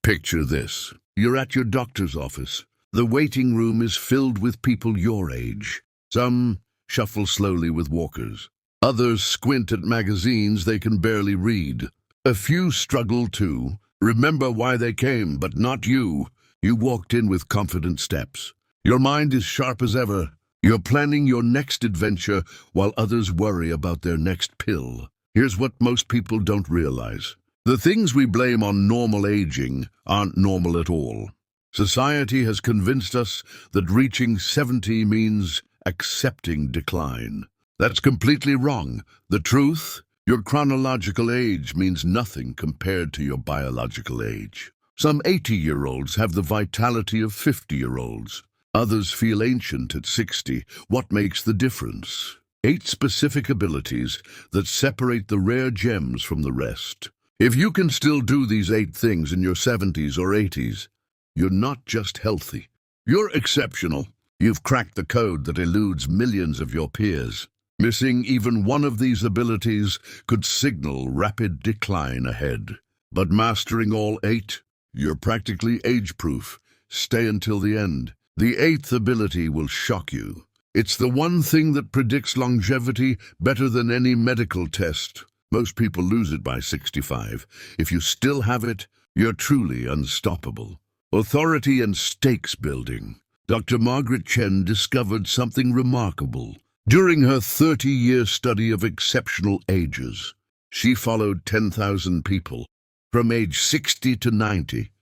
Picture this. You're at your doctor's office. The waiting room is filled with people your age. Some shuffle slowly with walkers. Others squint at magazines they can barely read. A few struggle to remember why they came, but not you. You walked in with confident steps. Your mind is sharp as ever. You're planning your next adventure while others worry about their next pill. Here's what most people don't realize. The things we blame on normal aging aren't normal at all. Society has convinced us that reaching 70 means accepting decline. That's completely wrong. The truth, your chronological age means nothing compared to your biological age. Some 80-year-olds have the vitality of 50-year-olds. Others feel ancient at 60. What makes the difference? 8 specific abilities that separate the rare gems from the rest. If you can still do these 8 things in your 70s or 80s, you're not just healthy. You're exceptional. You've cracked the code that eludes millions of your peers. Missing even one of these abilities could signal rapid decline ahead. But mastering all 8, you're practically age-proof. Stay until the end. The 8th ability will shock you. It's the one thing that predicts longevity better than any medical test. Most people lose it by 65. If you still have it, you're truly unstoppable. Authority and stakes building. Dr. Margaret Chen discovered something remarkable. During her 30-year study of exceptional ages, she followed 10,000 people. From age 60 to 90,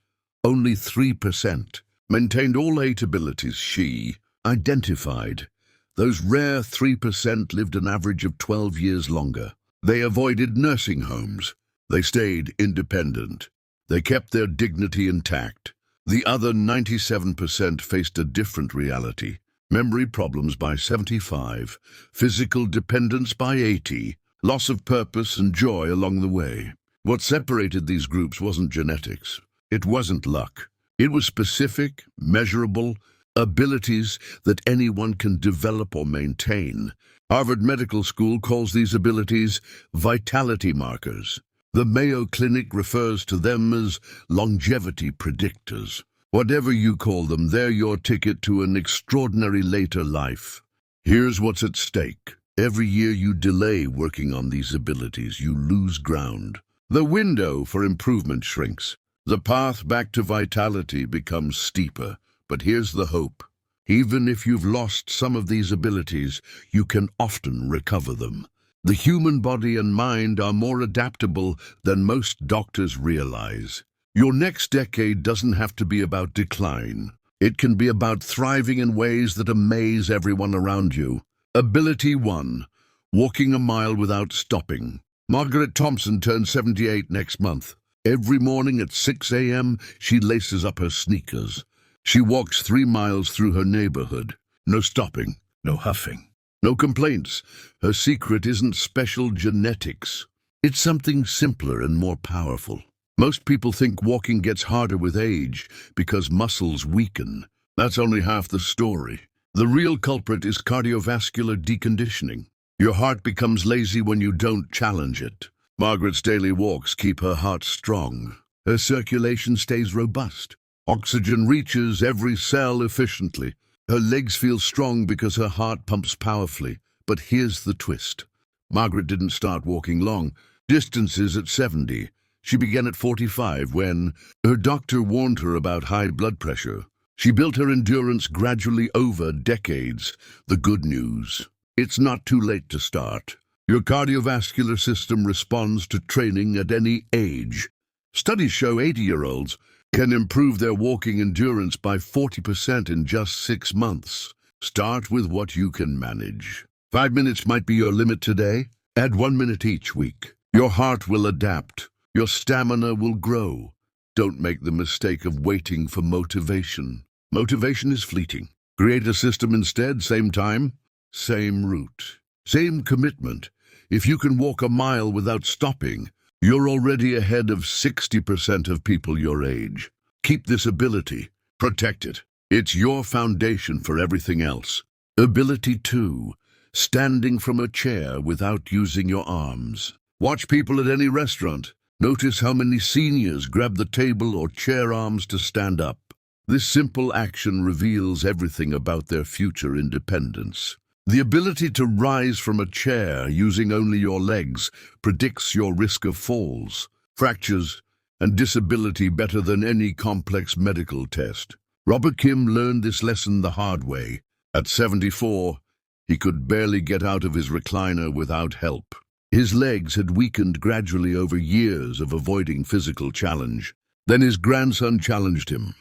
only 3% maintained all 8 abilities she identified. Those rare 3% lived an average of 12 years longer. They avoided nursing homes. They stayed independent. They kept their dignity intact. The other 97% faced a different reality. Memory problems by 75, physical dependence by 80, loss of purpose and joy along the way. What separated these groups wasn't genetics. It wasn't luck. It was specific, measurable abilities that anyone can develop or maintain. Harvard Medical School calls these abilities vitality markers. The Mayo Clinic refers to them as longevity predictors. Whatever you call them, they're your ticket to an extraordinary later life. Here's what's at stake. Every year you delay working on these abilities, you lose ground. The window for improvement shrinks. The path back to vitality becomes steeper. But here's the hope. Even if you've lost some of these abilities, you can often recover them. The human body and mind are more adaptable than most doctors realize. Your next decade doesn't have to be about decline. It can be about thriving in ways that amaze everyone around you. Ability 1. Walking a mile without stopping. Margaret Thompson turns 78 next month. Every morning at 6 a.m., she laces up her sneakers. She walks 3 miles through her neighborhood. No stopping, no huffing, no complaints. Her secret isn't special genetics. It's something simpler and more powerful. Most people think walking gets harder with age because muscles weaken. That's only half the story. The real culprit is cardiovascular deconditioning. Your heart becomes lazy when you don't challenge it. Margaret's daily walks keep her heart strong. Her circulation stays robust. Oxygen reaches every cell efficiently. Her legs feel strong because her heart pumps powerfully. But here's the twist. Margaret didn't start walking long distances at 70. She began at 45 when her doctor warned her about high blood pressure. She built her endurance gradually over decades. The good news: it's not too late to start. Your cardiovascular system responds to training at any age. Studies show 80-year-olds can improve their walking endurance by 40% in just 6 months. Start with what you can manage. 5 minutes might be your limit today. Add 1 minute each week. Your heart will adapt. Your stamina will grow. Don't make the mistake of waiting for motivation. Motivation is fleeting. Create a system instead. Same time, same route, same commitment. If you can walk a mile without stopping, you're already ahead of 60% of people your age. Keep this ability. Protect it. It's your foundation for everything else. Ability 2. Standing from a chair without using your arms. Watch people at any restaurant. Notice how many seniors grab the table or chair arms to stand up. This simple action reveals everything about their future independence. The ability to rise from a chair using only your legs predicts your risk of falls, fractures, and disability better than any complex medical test. Robert Kim learned this lesson the hard way. At 74, he could barely get out of his recliner without help. His legs had weakened gradually over years of avoiding physical challenge. Then his grandson challenged him.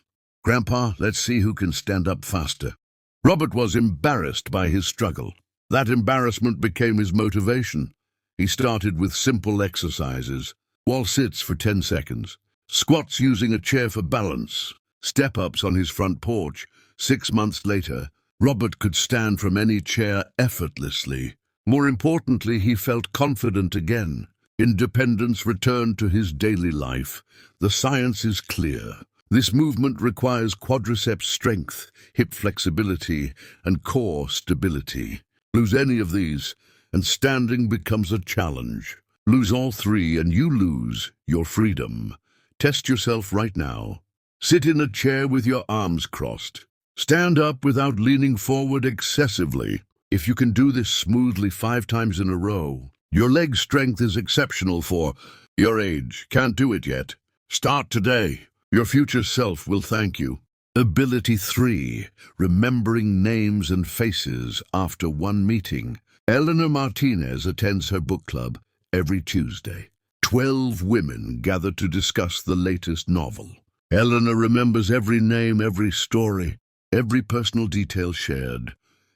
"Grandpa, let's see who can stand up faster." Robert was embarrassed by his struggle. That embarrassment became his motivation. He started with simple exercises: wall sits for 10 seconds, squats using a chair for balance, step-ups on his front porch. 6 months later, Robert could stand from any chair effortlessly. More importantly, he felt confident again. Independence returned to his daily life. The science is clear. This movement requires quadriceps strength, hip flexibility, and core stability. Lose any of these, and standing becomes a challenge. Lose all three, and you lose your freedom. Test yourself right now. Sit in a chair with your arms crossed. Stand up without leaning forward excessively. If you can do this smoothly 5 times in a row, your leg strength is exceptional for your age. Can't do it yet? Start today. Your future self will thank you. Ability 3, remembering names and faces after one meeting. Eleanor Martinez attends her book club every Tuesday. 12 women gather to discuss the latest novel. Eleanor remembers every name, every story, every personal detail shared.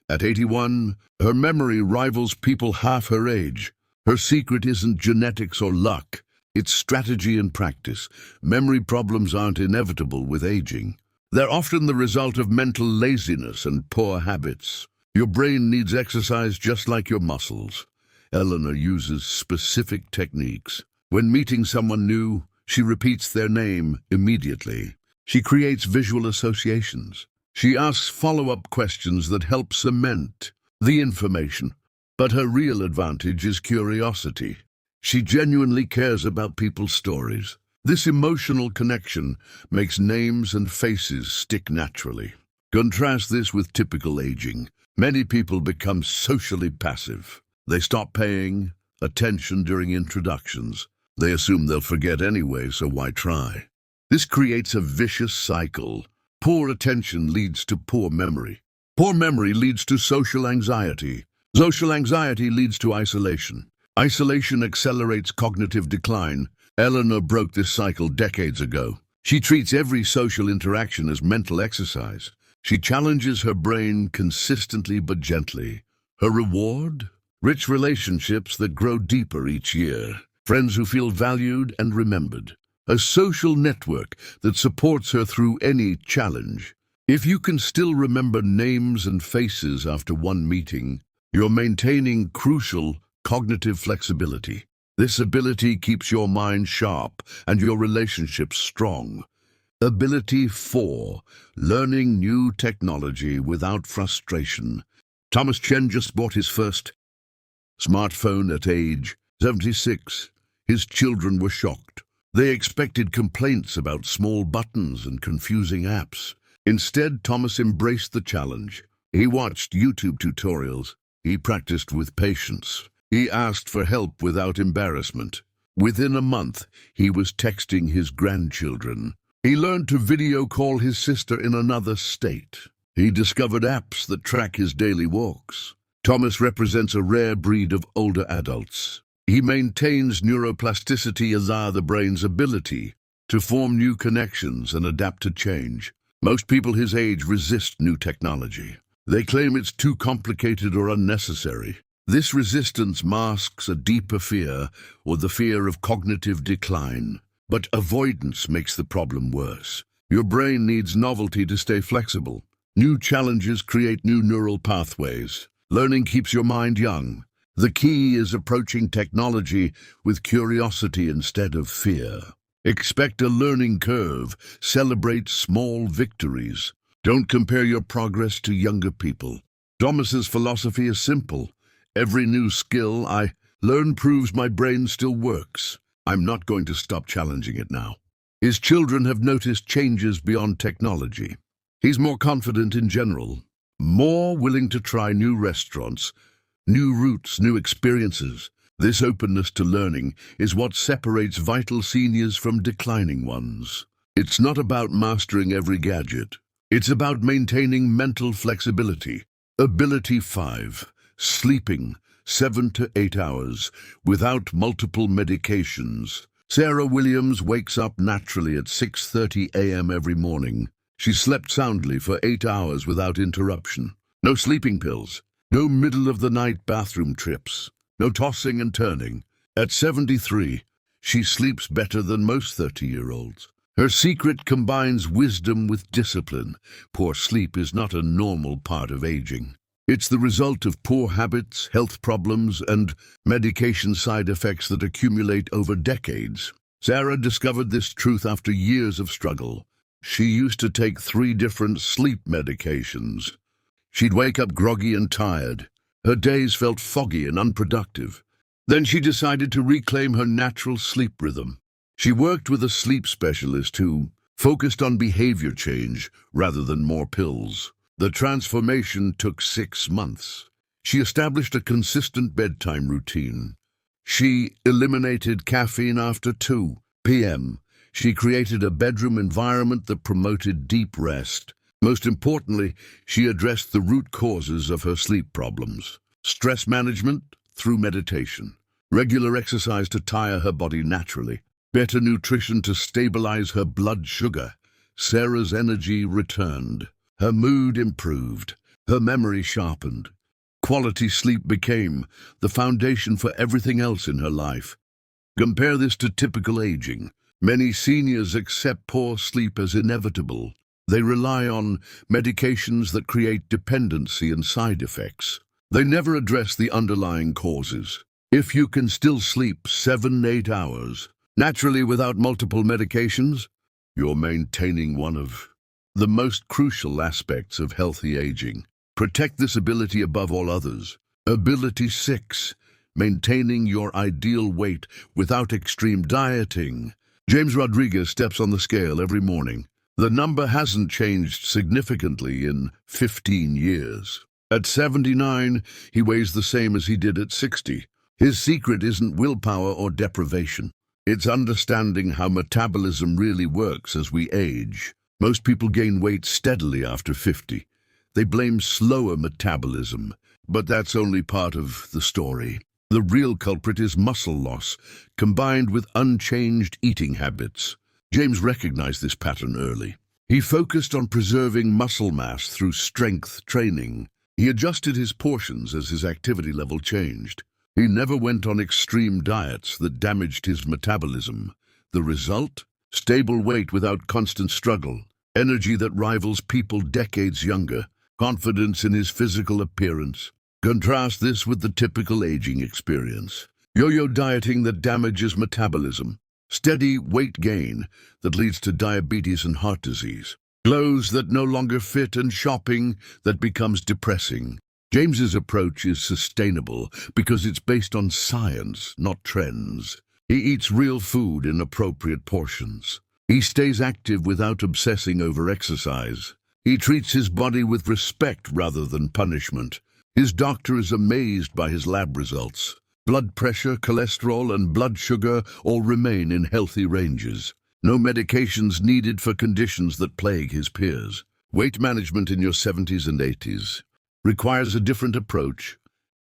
At 81, her memory rivals people half her age. Her secret isn't genetics or luck. It's strategy and practice. Memory problems aren't inevitable with aging. They're often the result of mental laziness and poor habits. Your brain needs exercise just like your muscles. Eleanor uses specific techniques. When meeting someone new, she repeats their name immediately. She creates visual associations. She asks follow-up questions that help cement the information. But her real advantage is curiosity. She genuinely cares about people's stories. This emotional connection makes names and faces stick naturally. Contrast this with typical aging. Many people become socially passive. They stop paying attention during introductions. They assume they'll forget anyway, so why try? This creates a vicious cycle. Poor attention leads to poor memory. Poor memory leads to social anxiety. Social anxiety leads to isolation. Isolation accelerates cognitive decline. Eleanor broke this cycle decades ago. She treats every social interaction as mental exercise. She challenges her brain consistently but gently. Her reward? Rich relationships that grow deeper each year. Friends who feel valued and remembered. A social network that supports her through any challenge. If you can still remember names and faces after one meeting, you're maintaining crucial cognitive flexibility. This ability keeps your mind sharp and your relationships strong. Ability 4, learning new technology without frustration. Thomas Chen just bought his first smartphone at age 76. His children were shocked. They expected complaints about small buttons and confusing apps. Instead, Thomas embraced the challenge. He watched YouTube tutorials. He practiced with patience. He asked for help without embarrassment. Within a month, he was texting his grandchildren. He learned to video call his sister in another state. He discovered apps that track his daily walks. Thomas represents a rare breed of older adults. He maintains neuroplasticity, as are the brain's ability to form new connections and adapt to change. Most people his age resist new technology. They claim it's too complicated or unnecessary. This resistance masks a deeper fear, or the fear of cognitive decline. But avoidance makes the problem worse. Your brain needs novelty to stay flexible. New challenges create new neural pathways. Learning keeps your mind young. The key is approaching technology with curiosity instead of fear. Expect a learning curve. Celebrate small victories. Don't compare your progress to younger people. Thomas's philosophy is simple. Every new skill I learn proves my brain still works. I'm not going to stop challenging it now. His children have noticed changes beyond technology. He's more confident in general, more willing to try new restaurants, new routes, new experiences. This openness to learning is what separates vital seniors from declining ones. It's not about mastering every gadget. It's about maintaining mental flexibility. Ability 5. Sleeping 7 to 8 hours without multiple medications. Sarah Williams wakes up naturally at 6:30 a.m. every morning. She slept soundly for 8 hours without interruption. No sleeping pills, no middle-of-the-night bathroom trips, no tossing and turning. At 73, she sleeps better than most 30-year-olds. Her secret combines wisdom with discipline. Poor sleep is not a normal part of aging. It's the result of poor habits, health problems, and medication side effects that accumulate over decades. Sarah discovered this truth after years of struggle. She used to take 3 different sleep medications. She'd wake up groggy and tired. Her days felt foggy and unproductive. Then she decided to reclaim her natural sleep rhythm. She worked with a sleep specialist who focused on behavior change rather than more pills. The transformation took 6 months. She established a consistent bedtime routine. She eliminated caffeine after 2 p.m. She created a bedroom environment that promoted deep rest. Most importantly, she addressed the root causes of her sleep problems. Stress management through meditation. Regular exercise to tire her body naturally. Better nutrition to stabilize her blood sugar. Sarah's energy returned. Her mood improved. Her memory sharpened. Quality sleep became the foundation for everything else in her life. Compare this to typical aging. Many seniors accept poor sleep as inevitable. They rely on medications that create dependency and side effects. They never address the underlying causes. If you can still sleep 7-8 hours, naturally without multiple medications, you're maintaining one of the most crucial aspects of healthy aging. Protect this ability above all others. Ability 6. Maintaining your ideal weight without extreme dieting. James Rodriguez steps on the scale every morning. The number hasn't changed significantly in 15 years. At 79, he weighs the same as he did at 60. His secret isn't willpower or deprivation. It's understanding how metabolism really works as we age. Most people gain weight steadily after 50. They blame slower metabolism, but that's only part of the story. The real culprit is muscle loss, combined with unchanged eating habits. James recognized this pattern early. He focused on preserving muscle mass through strength training. He adjusted his portions as his activity level changed. He never went on extreme diets that damaged his metabolism. The result? Stable weight without constant struggle. Energy that rivals people decades younger. Confidence in his physical appearance. Contrast this with the typical aging experience. Yo-yo dieting that damages metabolism. Steady weight gain that leads to diabetes and heart disease. Clothes that no longer fit and shopping that becomes depressing. James's approach is sustainable because it's based on science, not trends. He eats real food in appropriate portions. He stays active without obsessing over exercise. He treats his body with respect rather than punishment. His doctor is amazed by his lab results. Blood pressure, cholesterol, and blood sugar all remain in healthy ranges. No medications needed for conditions that plague his peers. Weight management in your 70s and 80s requires a different approach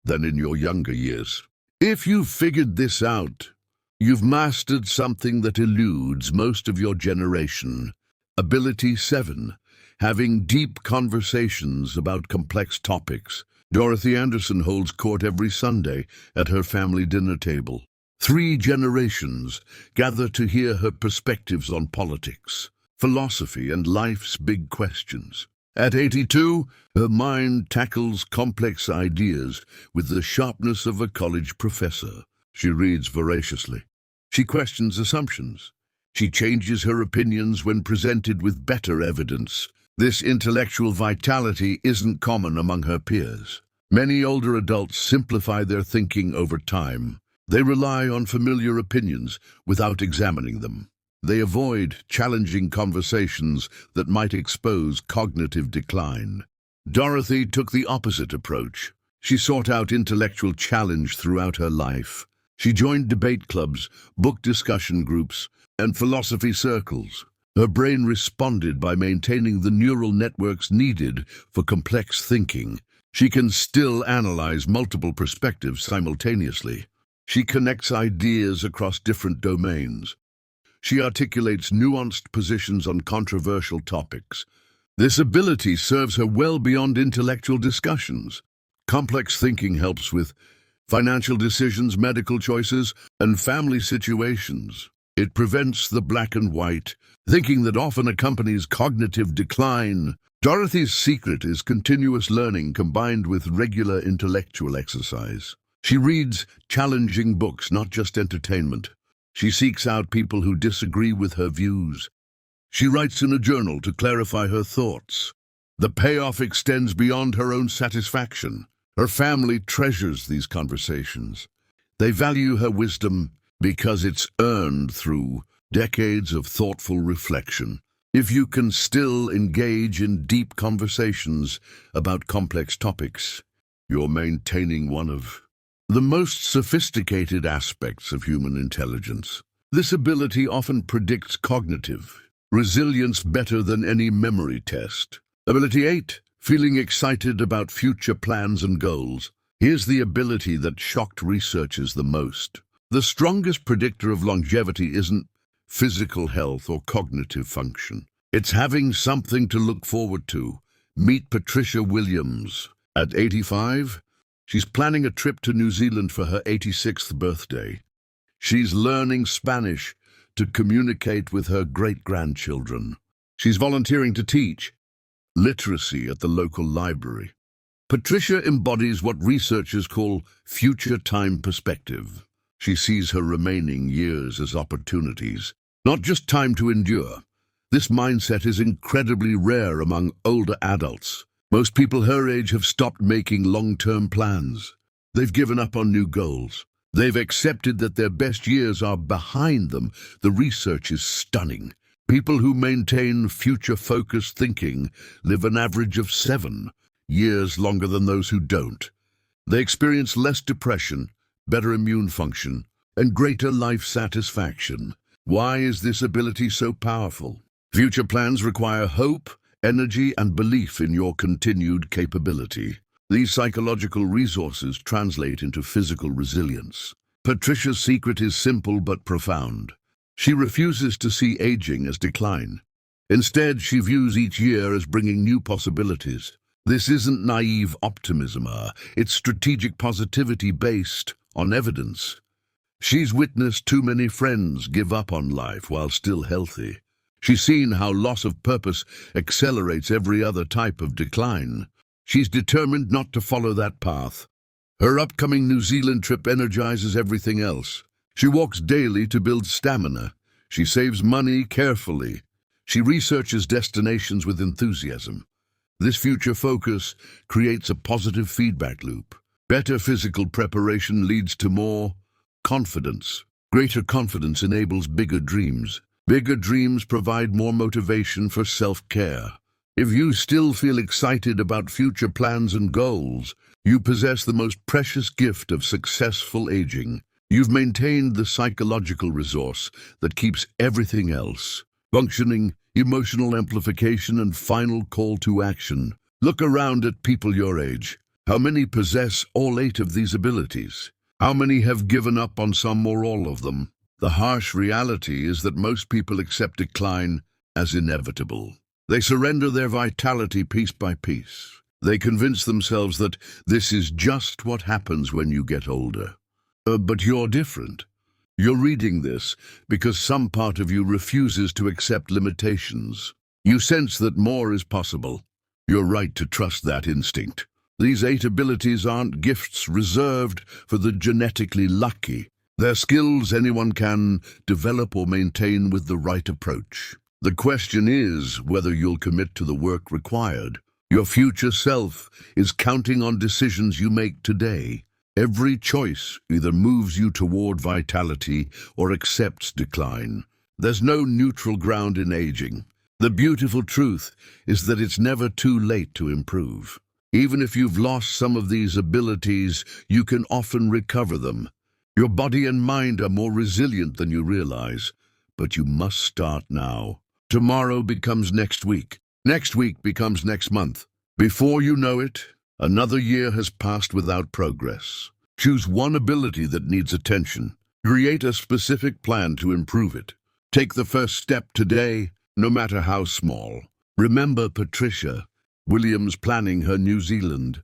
than in your younger years. If you've figured this out, you've mastered something that eludes most of your generation. Ability 7. Having deep conversations about complex topics. Dorothy Anderson holds court every Sunday at her family dinner table. 3 generations gather to hear her perspectives on politics, philosophy, and life's big questions. At 82, her mind tackles complex ideas with the sharpness of a college professor. She reads voraciously. She questions assumptions. She changes her opinions when presented with better evidence. This intellectual vitality isn't common among her peers. Many older adults simplify their thinking over time. They rely on familiar opinions without examining them. They avoid challenging conversations that might expose cognitive decline. Dorothy took the opposite approach. She sought out intellectual challenge throughout her life. She joined debate clubs, book discussion groups, and philosophy circles. Her brain responded by maintaining the neural networks needed for complex thinking. She can still analyze multiple perspectives simultaneously. She connects ideas across different domains. She articulates nuanced positions on controversial topics. This ability serves her well beyond intellectual discussions. Complex thinking helps with financial decisions, medical choices, and family situations. It prevents the black and white thinking that often accompanies cognitive decline. Dorothy's secret is continuous learning combined with regular intellectual exercise. She reads challenging books, not just entertainment. She seeks out people who disagree with her views. She writes in a journal to clarify her thoughts. The payoff extends beyond her own satisfaction. Her family treasures these conversations. They value her wisdom because it's earned through decades of thoughtful reflection. If you can still engage in deep conversations about complex topics, you're maintaining one of the most sophisticated aspects of human intelligence. This ability often predicts cognitive resilience better than any memory test. Ability 8, feeling excited about future plans and goals. Here's the ability that shocked researchers the most. The strongest predictor of longevity isn't physical health or cognitive function. It's having something to look forward to. Meet Patricia Williams. At 85, she's planning a trip to New Zealand for her 86th birthday. She's learning Spanish to communicate with her great-grandchildren. She's volunteering to teach literacy at the local library. Patricia embodies what researchers call future time perspective. She sees her remaining years as opportunities, not just time to endure. This mindset is incredibly rare among older adults. Most people her age have stopped making long-term plans. They've given up on new goals. They've accepted that their best years are behind them. The research is stunning. People who maintain future-focused thinking live an average of 7 years longer than those who don't. They experience less depression, better immune function, and greater life satisfaction. Why is this ability so powerful? Future plans require hope, energy, and belief in your continued capability. These psychological resources translate into physical resilience. Patricia's secret is simple but profound. She refuses to see aging as decline. Instead, she views each year as bringing new possibilities. This isn't naive optimism, it's strategic positivity based on evidence. She's witnessed too many friends give up on life while still healthy. She's seen how loss of purpose accelerates every other type of decline. She's determined not to follow that path. Her upcoming New Zealand trip energizes everything else. She walks daily to build stamina. She saves money carefully. She researches destinations with enthusiasm. This future focus creates a positive feedback loop. Better physical preparation leads to more confidence. Greater confidence enables bigger dreams. Bigger dreams provide more motivation for self-care. If you still feel excited about future plans and goals, you possess the most precious gift of successful aging. You've maintained the psychological resource that keeps everything else functioning. Emotional amplification and final call to action. Look around at people your age. How many possess all 8 of these abilities? How many have given up on some or all of them? The harsh reality is that most people accept decline as inevitable. They surrender their vitality piece by piece. They convince themselves that this is just what happens when you get older. But you're different. You're reading this because some part of you refuses to accept limitations. You sense that more is possible. You're right to trust that instinct. These 8 abilities aren't gifts reserved for the genetically lucky. They're skills anyone can develop or maintain with the right approach. The question is whether you'll commit to the work required. Your future self is counting on decisions you make today. Every choice either moves you toward vitality or accepts decline. There's no neutral ground in aging. The beautiful truth is that it's never too late to improve. Even if you've lost some of these abilities, you can often recover them. Your body and mind are more resilient than you realize, but you must start now. Tomorrow becomes next week. Next week becomes next month. Before you know it, another year has passed without progress. Choose one ability that needs attention. Create a specific plan to improve it. Take the first step today, no matter how small. Remember Patricia Williams planning her New Zealand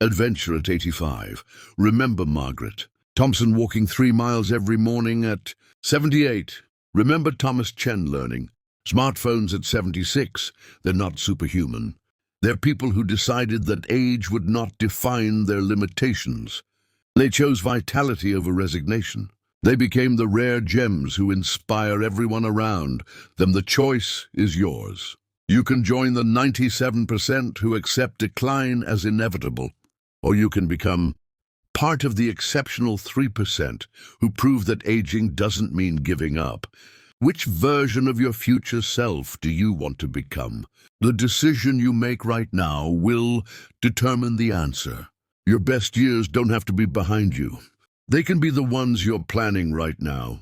adventure at 85. Remember Margaret Thompson walking 3 miles every morning at 78. Remember Thomas Chen learning smartphones at 76. They're not superhuman. They're people who decided that age would not define their limitations. They chose vitality over resignation. They became the rare gems who inspire everyone around them. The choice is yours. You can join the 97% who accept decline as inevitable, or you can become part of the exceptional 3% who prove that aging doesn't mean giving up. Which version of your future self do you want to become? The decision you make right now will determine the answer. Your best years don't have to be behind you. They can be the ones you're planning right now.